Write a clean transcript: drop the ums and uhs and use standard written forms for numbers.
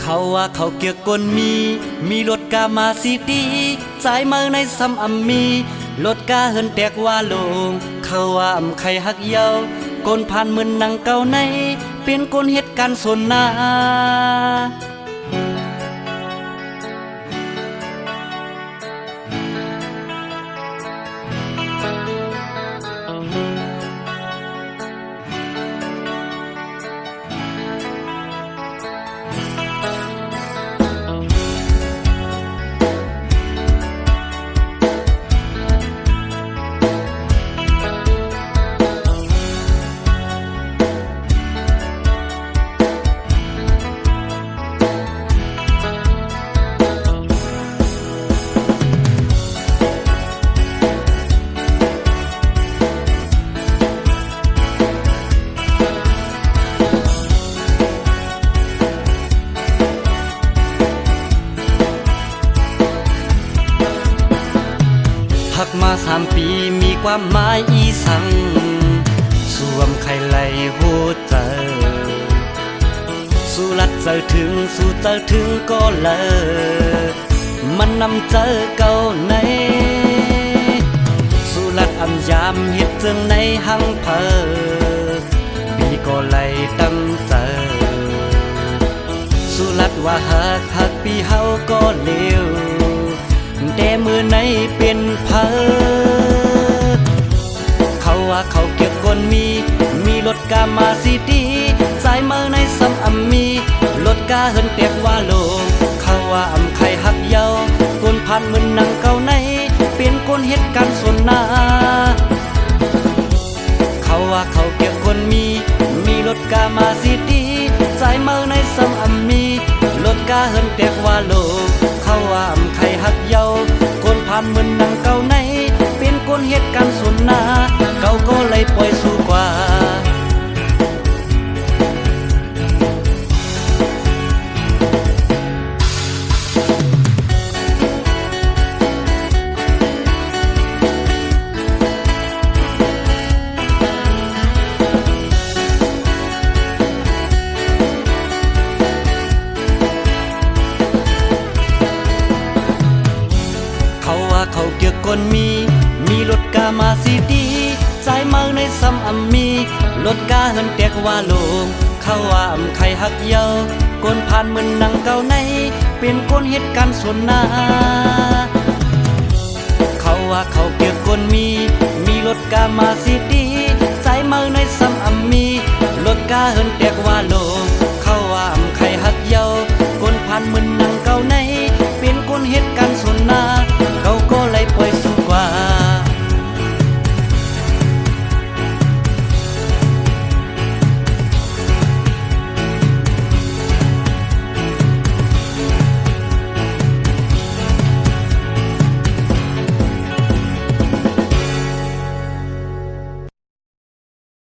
เขาว่าเขาเกี่ยวกนมีรถกามาซีดีสายมือในซ้ำมีรถกาเฮินแตกว่าลงเขาว่าใครหักเยาวกนผ่านมือนังเก่าในเป็นกนเหตุการณ์สนนาหักมา3 ปีมีความหมายอีสังสวมไข่ไหลหัวใจสู้รัดเจอถึงสู้เจอถึงก็เลิกมันนำเจอเก่าในสู้รัดยามเฮ็ดจึงในหังเพอปีก็ไหลตั้งเจอสู้รัดว่าหักปีเฮาก็เลวแต่มือในเป็นเพิดเขาว่าเขาเก็บกนมีรถกามาซีดีสายมือในซ้ำมีรถกาเฮินแตกว่าลงเขาว่าใครหักเยาวกนผ่านมือนังเก่าในเป็นกนเหตุการณ์สนนาเขาว่าเขาเก็บกนมีรถกามาซีดีสายมือในซ้ำมีรถกาเฮินแตกว่าลงเขาว่าใครหักเยาวกนผ่านมือนังเก่าในเป็นกนเหตุการณ์สนนาเก่าก็เลยปล่อยสู้กว่าเขาเกี่ยวกนมีรถกามาซีดีสายมือในซ้ำมีรถกาเฮินแตกว่าลงเขาว่าใครหักเยาวกนผ่านมือนังเก่าในเป็นกนเหตุการณ์สนนาเขาว่าเขาเกี่ยวกนมีรถกามาซีดีสายมือในซ้ำมีรถกาเฮินแตกว่าล